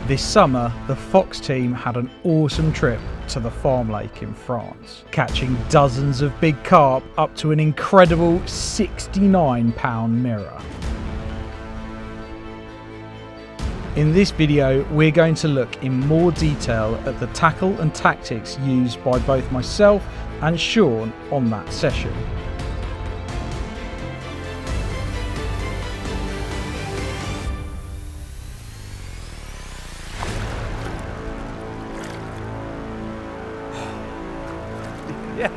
This summer, the Fox team had an awesome trip to the farm lake in France, catching dozens of big carp up to an incredible 69-pound mirror. In this video, we're going to look in more detail at the tackle and tactics used by both myself and Shaun on that session. Yeah.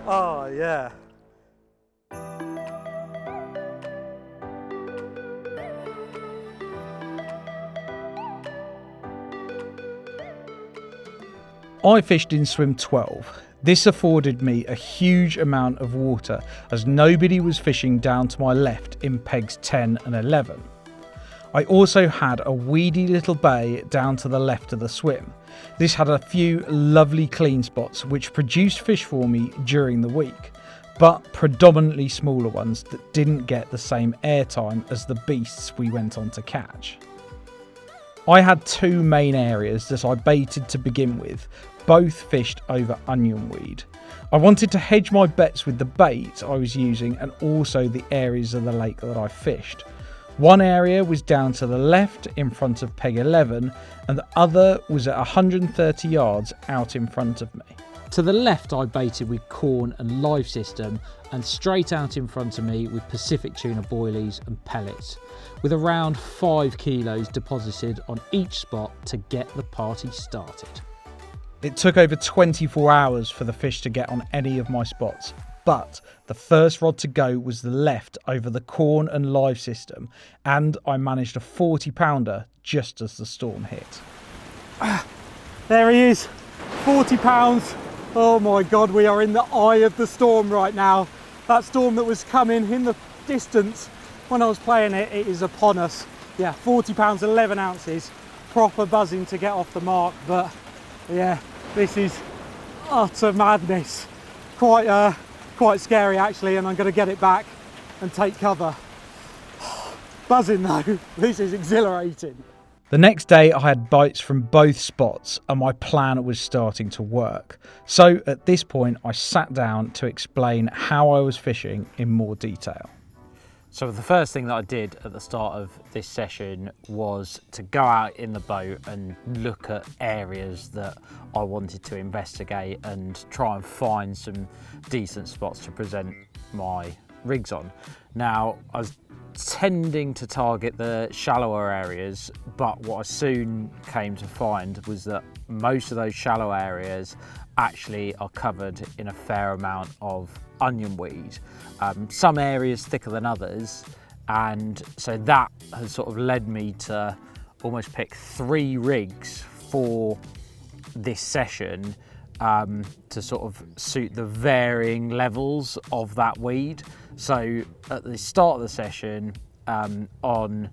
Oh, yeah. I fished in swim 12. This afforded me a huge amount of water as nobody was fishing down to my left in pegs 10 and 11. I also had a weedy little bay down to the left of the swim. This had a few lovely clean spots which produced fish for me during the week, but predominantly smaller ones that didn't get the same airtime as the beasts we went on to catch. I had two main areas that I baited to begin with, both fished over onion weed. I wanted to hedge my bets with the bait I was using and also the areas of the lake that I fished. One area was down to the left in front of peg 11 and the other was at 130 yards out in front of me. To the left I baited with corn and live system, and straight out in front of me with Pacific tuna boilies and pellets, with around 5 kilos deposited on each spot to get the party started. It took over 24 hours for the fish to get on any of my spots, but the first rod to go was the left over the corn and live system, and I managed a 40-pounder just as the storm hit. There he is, 40 pounds. Oh my God, we are in the eye of the storm right now. That storm that was coming in the distance when I was playing it, it is upon us. Yeah, 40 pounds, 11 ounces, proper buzzing to get off the mark, but yeah, this is utter madness. Quite scary actually, and I'm going to get it back and take cover. Buzzing though, this is exhilarating. The next day I had bites from both spots and my plan was starting to work. So at this point I sat down to explain how I was fishing in more detail. So the first thing that I did at the start of this session was to go out in the boat and look at areas that I wanted to investigate and try and find some decent spots to present my rigs on. Now, I was tending to target the shallower areas, but what I soon came to find was that most of those shallow areas actually are covered in a fair amount of onion weed. Some areas thicker than others, and so that has sort of led me to almost pick 3 rigs for this session to sort of suit the varying levels of that weed. So at the start of the session, on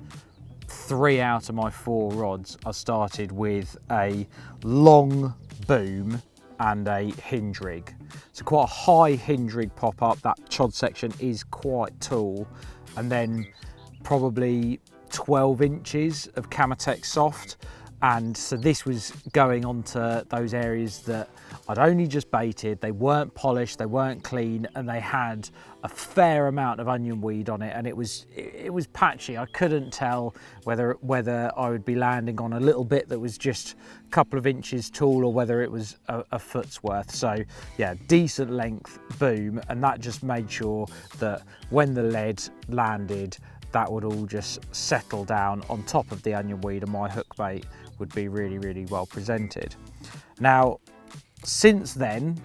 3 out of my 4 rods, I started with a long boom and a hinge rig. So quite a high hinge rig pop up. That chod section is quite tall, and then probably 12 inches of Camatech soft. And so this was going onto those areas that I'd only just baited. They weren't polished, they weren't clean, and they had a fair amount of onion weed on it, and it was patchy. I couldn't tell whether I would be landing on a little bit that was just a couple of inches tall or whether it was a foot's worth. So yeah, decent length boom, and that just made sure that when the lead landed, that would all just settle down on top of the onion weed and my hook bait would be really, really well presented. Now, since then,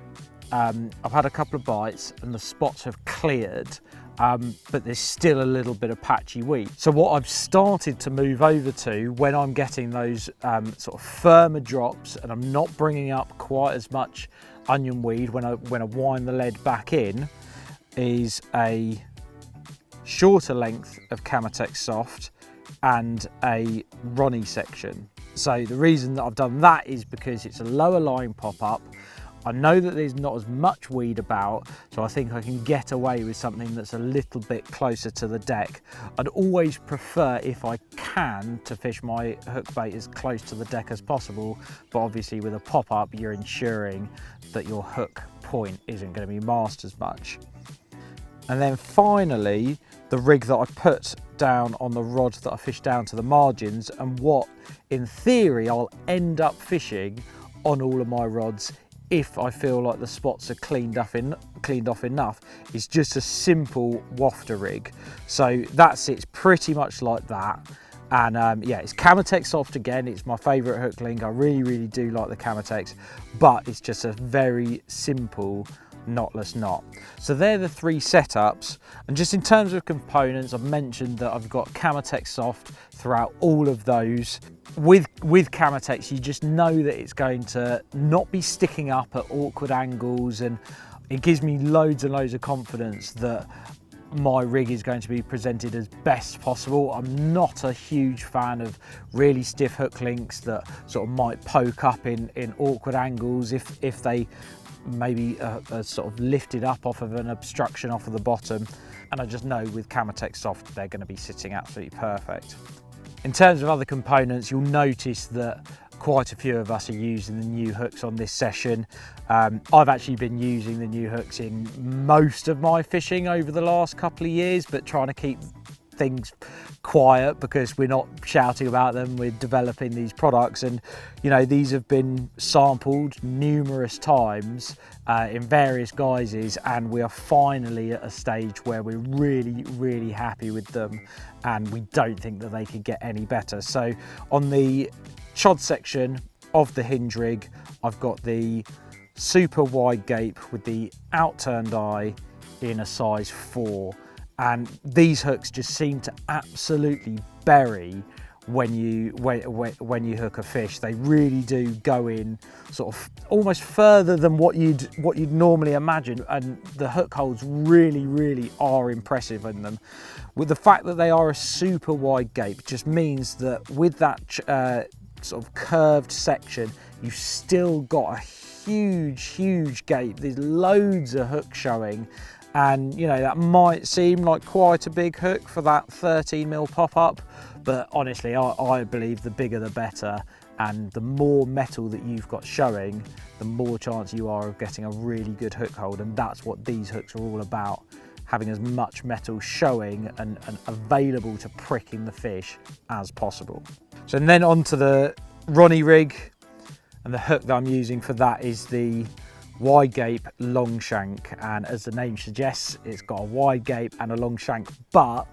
I've had a couple of bites and the spots have cleared, but there's still a little bit of patchy weed. So what I've started to move over to when I'm getting those sort of firmer drops and I'm not bringing up quite as much onion weed when I wind the lead back in, is a shorter length of Camatech soft and a Ronnie section. So the reason that I've done that is because it's a lower line pop-up. I know that there's not as much weed about, so I think I can get away with something that's a little bit closer to the deck. I'd always prefer, if I can, to fish my hook bait as close to the deck as possible, but obviously with a pop-up you're ensuring that your hook point isn't going to be masked as much. And then finally, the rig that I put down on the rod that I fished down to the margins, and what in theory I'll end up fishing on all of my rods if I feel like the spots are cleaned off enough, is just a simple wafter rig. So that sits pretty much like that. And yeah, it's Camotex soft again. It's my favourite hook link. I really do like the Camotex, but it's just a very simple knotless knot. So they're the three setups, and just in terms of components, I've mentioned that I've got Camotex soft throughout all of those. With Camotex, you just know that it's going to not be sticking up at awkward angles, and it gives me loads and loads of confidence that my rig is going to be presented as best possible. I'm not a huge fan of really stiff hook links that sort of might poke up in awkward angles if they maybe are sort of lifted up off of an obstruction off of the bottom, and I just know with Camotex soft they're going to be sitting absolutely perfect. In terms of other components, you'll notice that quite a few of us are using the new hooks on this session. I've actually been using the new hooks in most of my fishing over the last couple of years, but trying to keep things quiet because we're not shouting about them. We're developing these products, and you know, these have been sampled numerous times in various guises, and we are finally at a stage where we're really happy with them, and we don't think that they could get any better. So on the chod section of the hinge rig, I've got the super wide gape with the outturned eye in a size 4. And these hooks just seem to absolutely bury when you hook a fish. They really do go in sort of almost further than what you'd normally imagine, and the hook holds really are impressive in them. With the fact that they are a super wide gape, just means that with that sort of curved section, you've still got a huge gape. There's loads of hook showing. And you know, that might seem like quite a big hook for that 13mm pop-up, but honestly I believe the bigger the better, and the more metal that you've got showing, the more chance you are of getting a really good hook hold, and that's what these hooks are all about, having as much metal showing and available to pricking the fish as possible. So then onto the Ronnie rig, and the hook that I'm using for that is the wide gape long shank, and as the name suggests, it's got a wide gape and a long shank, but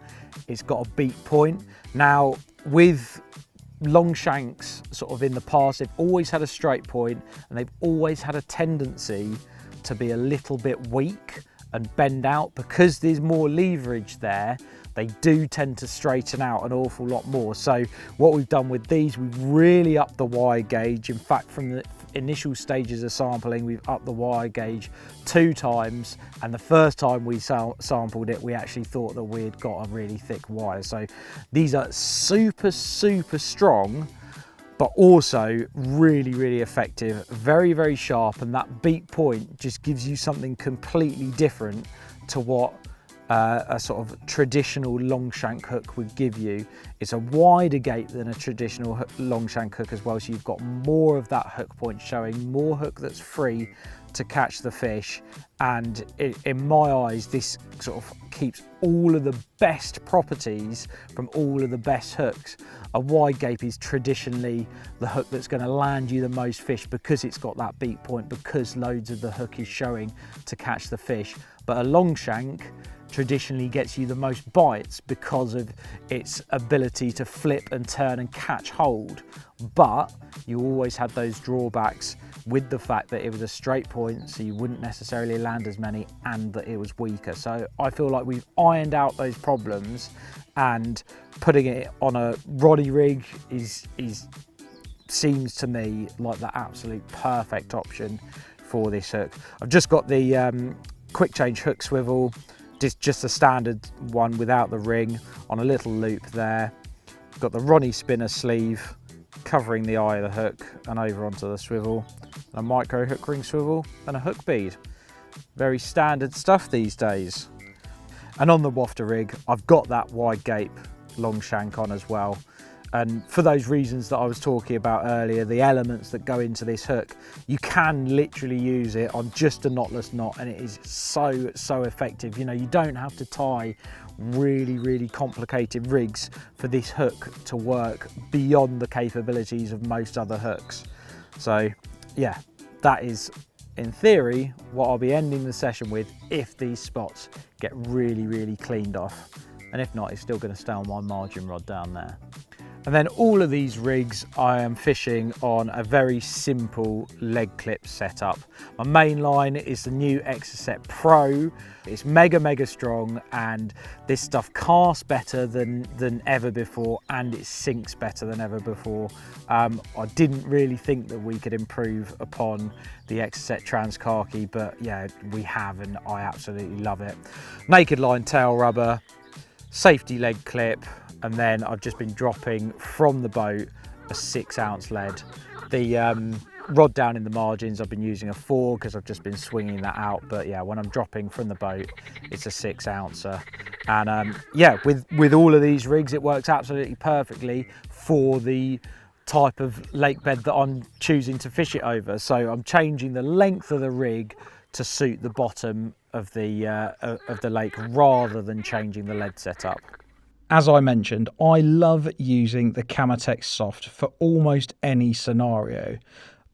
it's got a beak point. Now with long shanks sort of in the past, they've always had a straight point, and they've always had a tendency to be a little bit weak and bend out. Because there's more leverage there, they do tend to straighten out an awful lot more. So what we've done with these, we've really upped the wire gauge. In fact, from the initial stages of sampling, we've upped the wire gauge 2 times, and the first time we sampled it, we actually thought that we had got a really thick wire. So these are super strong, but also really effective, very sharp, and that beak point just gives you something completely different to what a sort of traditional long shank hook would give you. It's a wider gape than a traditional long shank hook as well, so you've got more of that hook point showing, more hook that's free to catch the fish, and in my eyes this sort of keeps all of the best properties from all of the best hooks. A wide gape is traditionally the hook that's going to land you the most fish because it's got that beak point, because loads of the hook is showing to catch the fish. But a long shank traditionally gets you the most bites because of its ability to flip and turn and catch hold, but you always had those drawbacks with the fact that it was a straight point, so you wouldn't necessarily land as many, and that it was weaker. So I feel like we've ironed out those problems, and putting it on a Ronnie rig seems to me like the absolute perfect option for this hook. I've just got the quick change hook swivel, just a standard one without the ring, on a little loop there. Got the Ronnie spinner sleeve covering the eye of the hook and over onto the swivel, a micro hook ring swivel and a hook bead. Very standard stuff these days. And on the wafter rig, I've got that wide gape long shank on as well. And for those reasons that I was talking about earlier, the elements that go into this hook, you can literally use it on just a knotless knot, and it is so effective. You know, you don't have to tie really complicated rigs for this hook to work beyond the capabilities of most other hooks. So yeah, that is in theory what I'll be ending the session with if these spots get really cleaned off. And if not, it's still going to stay on my margin rod down there. And then all of these rigs I am fishing on a very simple leg clip setup. My main line is the new Exocet Pro. It's mega strong, and this stuff casts better than ever before, and it sinks better than ever before. I didn't really think that we could improve upon the Exocet Transkhaki, but yeah, we have, and I absolutely love it. Naked line tail rubber, safety leg clip, and then I've just been dropping from the boat a 6-ounce lead. The rod down in the margins, I've been using a 4 because I've just been swinging that out, but yeah, when I'm dropping from the boat, it's a 6-ouncer. And yeah, with all of these rigs, it works absolutely perfectly for the type of lake bed that I'm choosing to fish it over. So I'm changing the length of the rig to suit the bottom of the lake rather than changing the lead setup. As I mentioned, I love using the Camatex Soft for almost any scenario.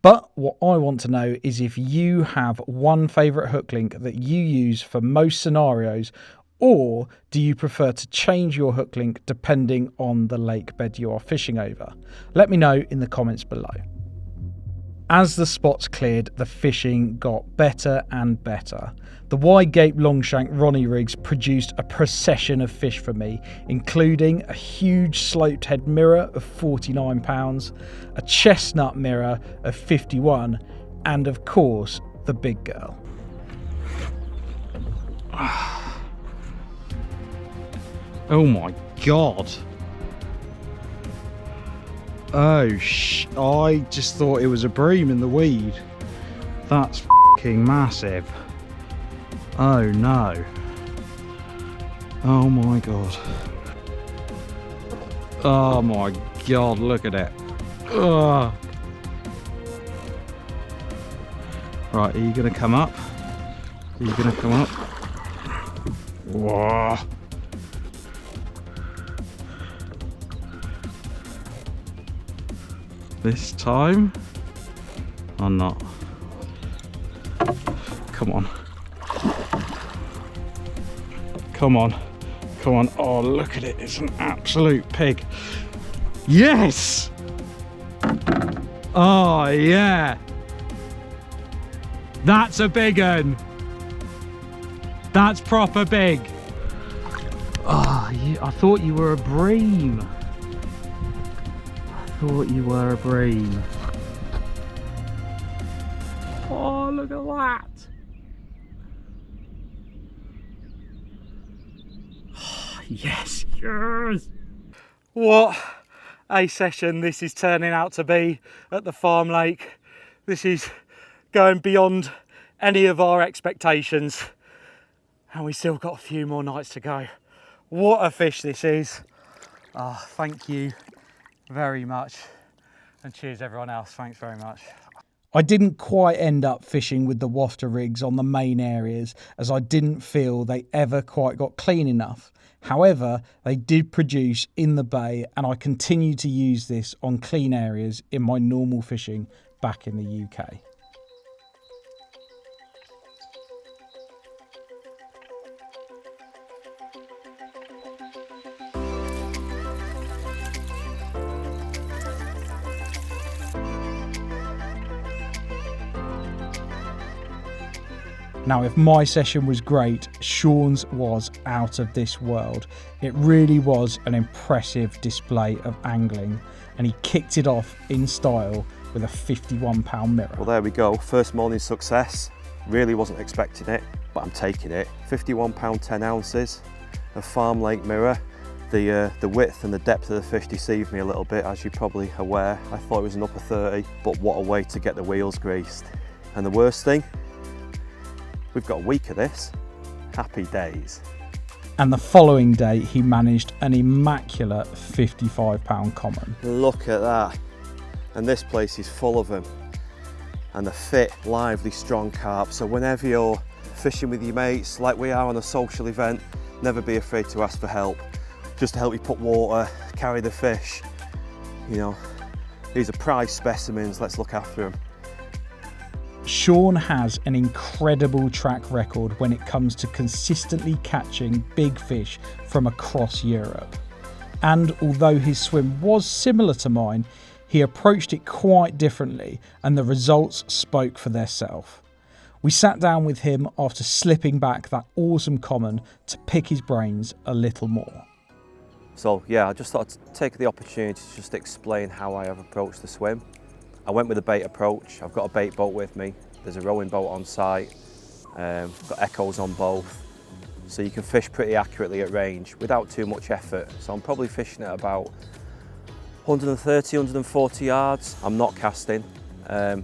But what I want to know is if you have one favourite hook link that you use for most scenarios, or do you prefer to change your hook link depending on the lake bed you are fishing over? Let me know in the comments below. As the spots cleared, the fishing got better and better. The wide gape longshank Ronnie rigs produced a procession of fish for me, including a huge sloped head mirror of 49 pounds, a chestnut mirror of 51, and of course, the big girl. Oh my God. Oh, I just thought it was a bream in the weed. That's f***ing massive. Oh no. Oh my God. Oh my God, look at it. Ugh. Right, are you gonna come up? Are you gonna come up? Whoa. This time or not? Come on. Come on. Come on. Oh, look at it. It's an absolute pig. Yes! Oh, yeah. That's a big one. That's proper big. Oh, I thought you were a bream. Thought you were a bream. Oh, look at that. Oh, yes. What a session this is turning out to be at the farm lake. This is going beyond any of our expectations, and we still got a few more nights to go. What a fish this is. Oh, thank you very much, and cheers everyone else. Thanks very much. I didn't quite end up fishing with the wafter rigs on the main areas, as I didn't feel they ever quite got clean enough. However, they did produce in the bay, and I continue to use this on clean areas in my normal fishing back in the UK. Now, if my session was great, Shaun's was out of this world. It really was an impressive display of angling, and he kicked it off in style with a 51-pound mirror. Well, there we go, first morning success. Really wasn't expecting it, but I'm taking it. 51 pound 10 ounces, a farm lake mirror, The width and the depth of the fish deceived me a little bit, as you're probably aware. I thought it was an upper 30, but what a way to get the wheels greased. And the worst thing, we've got a week of this. Happy days. And the following day, he managed an immaculate 55-pound common. Look at that. And this place is full of them. And the fit, lively, strong carp. So whenever you're fishing with your mates, like we are on a social event, never be afraid to ask for help. Just to help you put water, carry the fish. You know, these are prize specimens, let's look after them. Shaun has an incredible track record when it comes to consistently catching big fish from across Europe. And although his swim was similar to mine, he approached it quite differently, and the results spoke for themselves. We sat down with him after slipping back that awesome common to pick his brains a little more. So yeah, I just thought I'd take the opportunity to just explain how I have approached the swim. I went with a bait approach. I've got a bait boat with me. There's a rowing boat on site. Got echoes on both. So you can fish pretty accurately at range without too much effort. So I'm probably fishing at about 130, 140 yards. I'm not casting. I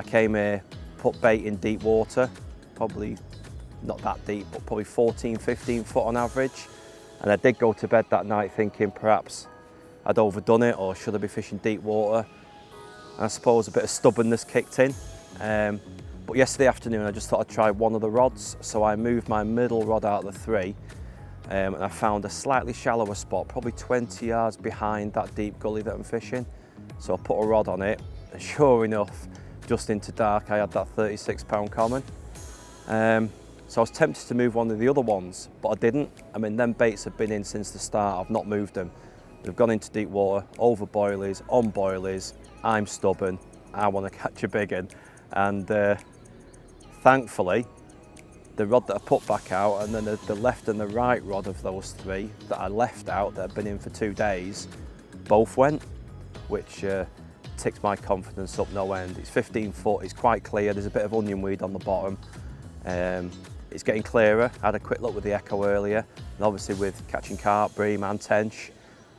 came here, put bait in deep water, probably not that deep, but probably 14, 15 foot on average. And I did go to bed that night thinking perhaps I'd overdone it, or should I be fishing deep water? And I suppose a bit of stubbornness kicked in. But yesterday afternoon I just thought I'd try one of the rods. So I moved my middle rod out of the three, and I found a slightly shallower spot, probably 20 yards behind that deep gully that I'm fishing. So I put a rod on it, and sure enough, just into dark, I had that 36-pound common. So I was tempted to move one of the other ones, but I didn't. I mean, them baits have been in since the start. I've not moved them. They've gone into deep water, over boilies, on boilies. I'm stubborn. I want to catch a big one. And thankfully, the rod that I put back out, and then the left and the right rod of those three that I left out that have been in for 2 days, both went, which ticks my confidence up no end. It's 15 foot, it's quite clear. There's a bit of onion weed on the bottom. It's getting clearer. I had a quick look with the echo earlier, and obviously with catching carp, bream and tench,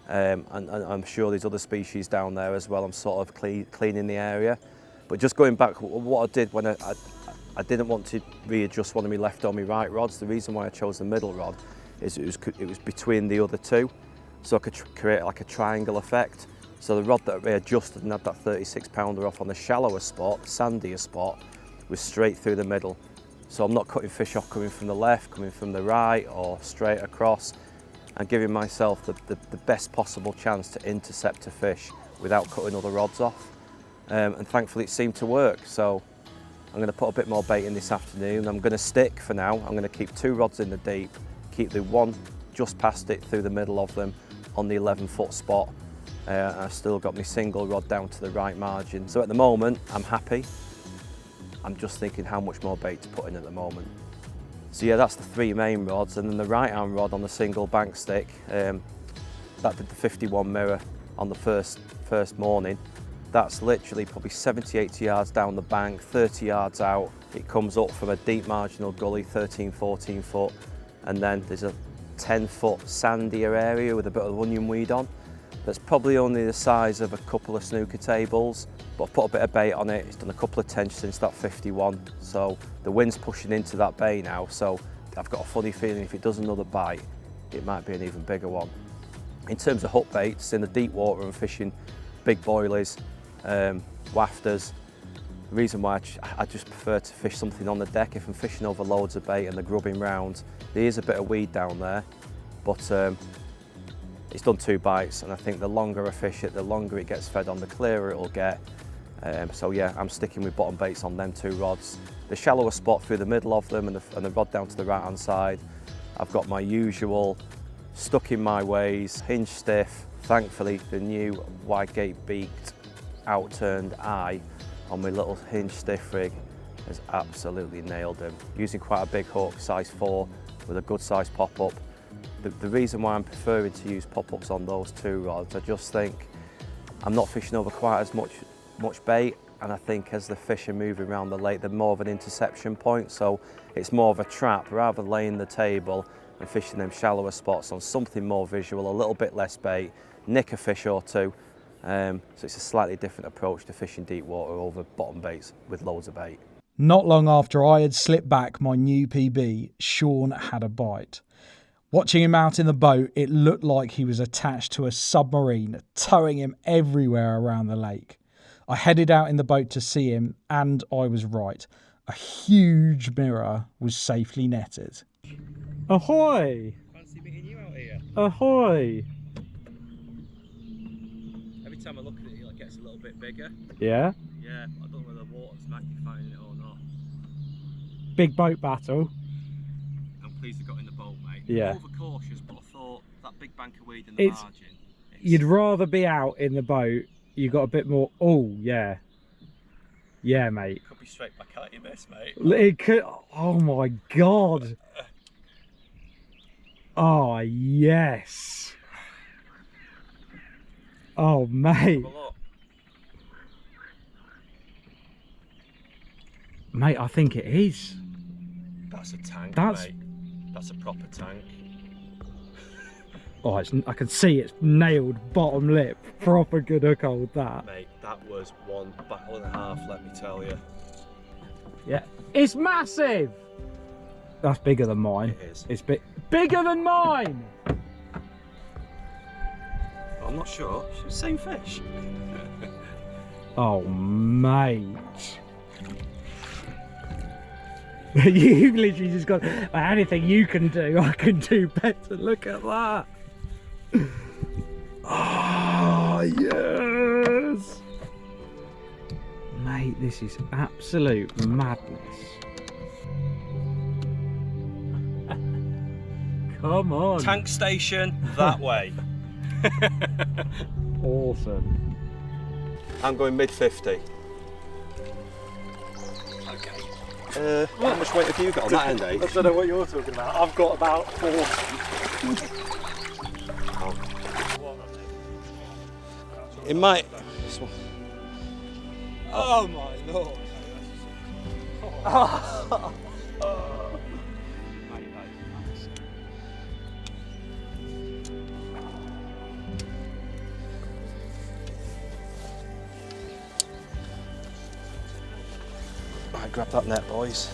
and I'm sure there's other species down there as well. I'm sort of cleaning the area. But just going back, what I did when I didn't want to readjust one of my left or my right rods. The reason why I chose the middle rod is it was between the other two, so I could create like a triangle effect. So the rod that I readjusted and had that 36-pounder off on the shallower spot, sandier spot, was straight through the middle. So I'm not cutting fish off coming from the left, coming from the right, or straight across, and giving myself the best possible chance to intercept a fish without cutting other rods off. And thankfully it seemed to work. So I'm going to put a bit more bait in this afternoon. I'm going to stick for now. I'm going to keep 2 rods in the deep, keep the one just past it through the middle of them on the 11-foot spot. I've still got my single rod down to the right margin. So at the moment, I'm happy. I'm just thinking how much more bait to put in at the moment. So yeah, that's the 3 main rods, and then the right-hand rod on the single bank stick, that did the 51 mirror on the first morning. That's literally probably 70, 80 yards down the bank, 30 yards out. It comes up from a deep marginal gully, 13, 14 foot, and then there's a 10-foot sandier area with a bit of onion weed on. That's probably only the size of a couple of snooker tables, but I've put a bit of bait on it. It's done a couple of tench since that 51, so the wind's pushing into that bay now, so I've got a funny feeling if it does another bite, it might be an even bigger one. In terms of hook baits, in the deep water I'm fishing big boilies, wafters. The reason why I just prefer to fish something on the deck. If I'm fishing over loads of bait and they're grubbing round, there is a bit of weed down there, but it's done 2 bites, and I think the longer I fish it, the longer it gets fed on, the clearer it'll get. So yeah, I'm sticking with bottom baits on them 2 rods. The shallower spot through the middle of them and the rod down to the right hand side, I've got my usual stuck in my ways, hinge stiff. Thankfully the new Whitegate beaked outturned eye on my little hinge stiff rig has absolutely nailed him. Using quite a big hook, size 4, with a good size pop-up. The reason why I'm preferring to use pop-ups on those 2 rods, I just think I'm not fishing over quite as much bait, and I think as the fish are moving around the lake, they're more of an interception point, so it's more of a trap. Rather than laying the table and fishing them shallower spots on something more visual, a little bit less bait, nick a fish or two. So it's a slightly different approach to fishing deep water over bottom baits with loads of bait. Not long after I had slipped back my new PB, Shaun had a bite. Watching him out in the boat, it looked like he was attached to a submarine, towing him everywhere around the lake. I headed out in the boat to see him, and I was right. A huge mirror was safely netted. Ahoy! Fancy meeting you out here. Ahoy! Every time I look at it, it gets a little bit bigger. Yeah? Yeah, I don't know whether the water's magnifying it or not. Big boat battle. I'm pleased I got in the boat, mate. Yeah. Overcautious, but I thought that big bank of weed in the margin. You'd rather be out in the boat. You got a bit more. Oh yeah. Yeah, mate. Could be straight back at you, this, mate. It could. Oh my god. Oh yes. Oh mate. Mate, I think it is. That's a tank, That's- mate. That's a proper tank. Oh, I can see it's nailed bottom lip. Proper good hook hold that. Mate, that was one battle and a half, let me tell you. Yeah. It's massive! That's bigger than mine. It is. It's bigger than mine! I'm not sure. It's the same fish. Oh, mate. You've literally just got anything you can do, I can do better. Look at that. Oh, yes. Mate, this is absolute madness. Come on. Tank station, that way. Awesome. I'm going mid-50. Okay. How much weight have you got on that end, eh? I don't know what you're talking about. I've got about 4. It might. Oh my lord. Right, grab that net, boys.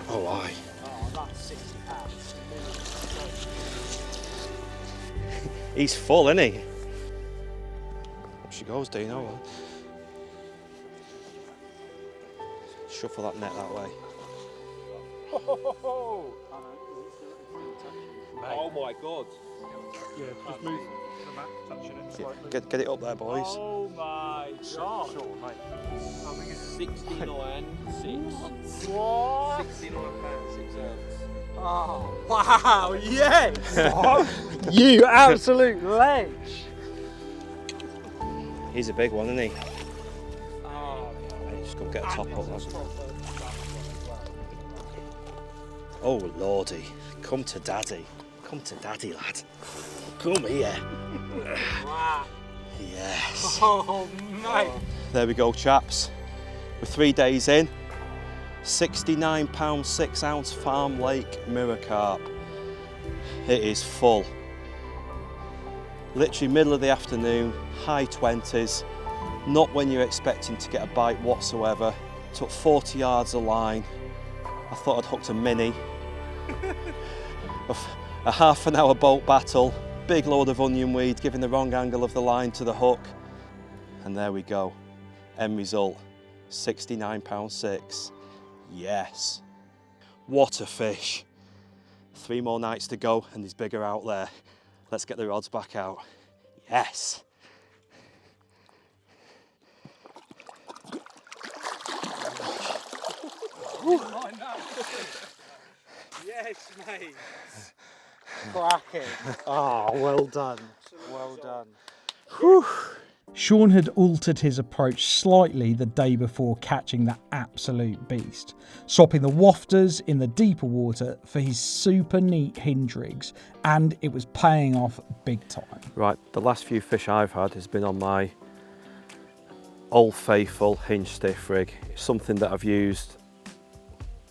Oh, aye. Oh, that's 60 pounds. He's full, isn't he? Up she goes, Dino. Shuffle that net that way. Oh my god. Yeah, just move the mat, touching it slightly. Get it up there, boys. Oh my god. Sure, mate. How big is it? 69.6. What? 69 pounds, 6 ounces. Oh, wow, yes! You absolute ledge! He's a big one, isn't he? Oh, Just go get a top up. Oh lordy, come to daddy. Come to daddy, lad. Come here. wow. Yes. Oh, mate. There we go, chaps. We're 3 days in. 69 pound 6 ounce Farm Lake mirror carp. It is full. Literally middle of the afternoon, high 20s. Not when you're expecting to get a bite whatsoever. Took 40 yards of line. I thought I'd hooked a mini. A half an hour boat battle. Big load of onion weed, giving the wrong angle of the line to the hook. And there we go. End result, 69 pound 6. Yes. What a fish. 3 more nights to go and there's bigger out there. Let's get the rods back out. Yes. Yes, mate. Cracking. Oh, well done. Well done. Whew. Shaun had altered his approach slightly the day before catching that absolute beast, swapping the wafters in the deeper water for his super neat hinge rigs, and it was paying off big time. Right, the last few fish I've had has been on my Old Faithful hinge stiff rig. It's something that I've used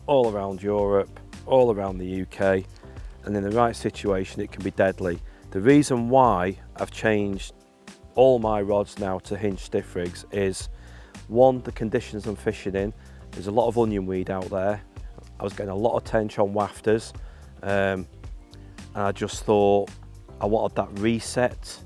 all around Europe, all around the UK, and in the right situation it can be deadly. The reason why I've changed all my rods now to hinge stiff rigs is, one, the conditions I'm fishing in. There's a lot of onion weed out there. I was getting a lot of tench on wafters, and I just thought I wanted that reset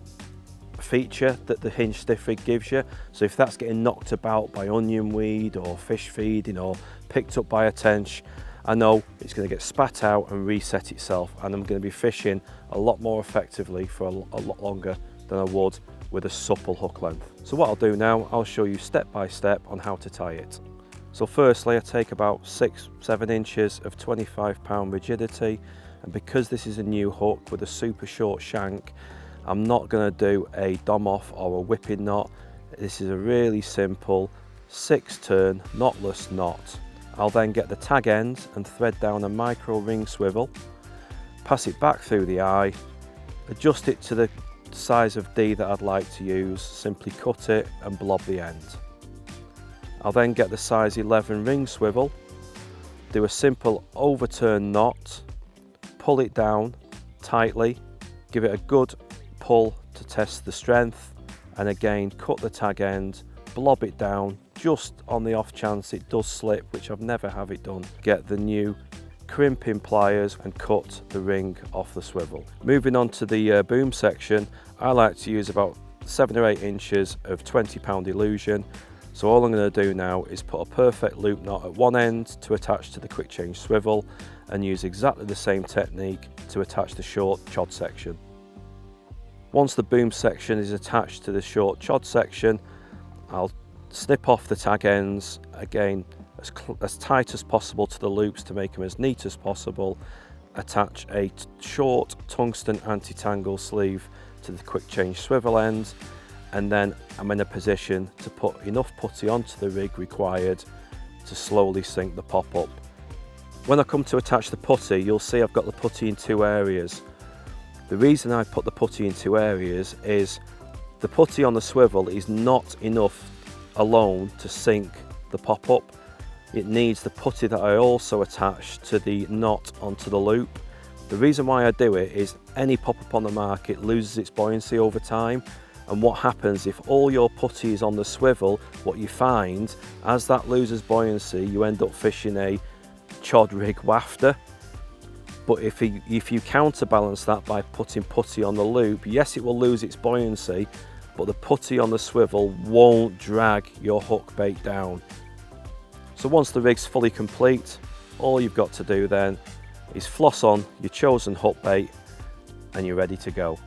feature that the hinge stiff rig gives you. So if that's getting knocked about by onion weed or fish feeding or picked up by a tench, I know it's going to get spat out and reset itself, and I'm going to be fishing a lot more effectively for a lot longer than I would with a supple hook length. So what I'll do now, I'll show you step by step on how to tie it. So firstly, I take about 6-7 inches of 25-pound rigidity, and because this is a new hook with a super short shank, I'm not going to do a dom off or a whipping knot. This is a really simple 6-turn knotless knot. I'll then get the tag end and thread down a micro ring swivel, pass it back through the eye, adjust it to the size of D that I'd like to use, simply cut it and blob the end. I'll then get the size 11 ring swivel, do a simple overturn knot, pull it down tightly, give it a good pull to test the strength, and again cut the tag end, blob it down just on the off chance it does slip, which I've never have it done. Get the new crimping pliers and cut the ring off the swivel. Moving on to the boom section, I like to use about 7 or 8 inches of 20-pound illusion. So all I'm going to do now is put a perfect loop knot at one end to attach to the quick change swivel, and use exactly the same technique to attach the short chod section. Once the boom section is attached to the short chod section, I'll snip off the tag ends, again as tight as possible to the loops to make them as neat as possible, attach a short tungsten anti-tangle sleeve to the quick change swivel end, and then I'm in a position to put enough putty onto the rig required to slowly sink the pop-up. When I come to attach the putty, you'll see I've got the putty in 2 areas. The reason I put the putty in 2 areas is the putty on the swivel is not enough alone to sink the pop-up. It needs the putty that I also attach to the knot onto the loop. The reason why I do it is any pop-up on the market loses its buoyancy over time, and what happens if all your putty is on the swivel, what you find, as that loses buoyancy, you end up fishing a chod rig wafter. But if you counterbalance that by putting putty on the loop, yes, it will lose its buoyancy, but the putty on the swivel won't drag your hook bait down. So once the rig's fully complete, all you've got to do then is floss on your chosen hook bait and you're ready to go.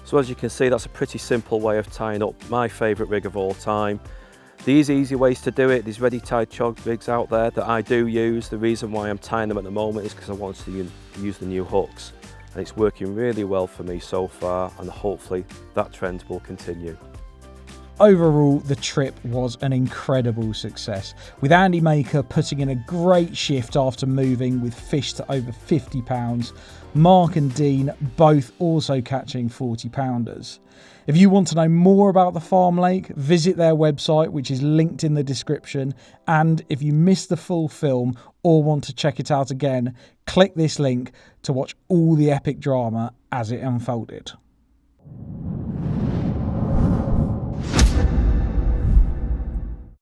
So as you can see, that's a pretty simple way of tying up my favourite rig of all time. These easy ways to do it, these ready tied chod rigs out there that I do use, the reason why I'm tying them at the moment is because I want to use the new hooks, and it's working really well for me so far, and hopefully that trend will continue. Overall, the trip was an incredible success, with Andy Maker putting in a great shift after moving with fish to over 50 pounds, Mark and Dean both also catching 40 pounders. If you want to know more about the farm lake, visit their website, which is linked in the description, and if you missed the full film or want to check it out again, click this link to watch all the epic drama as it unfolded.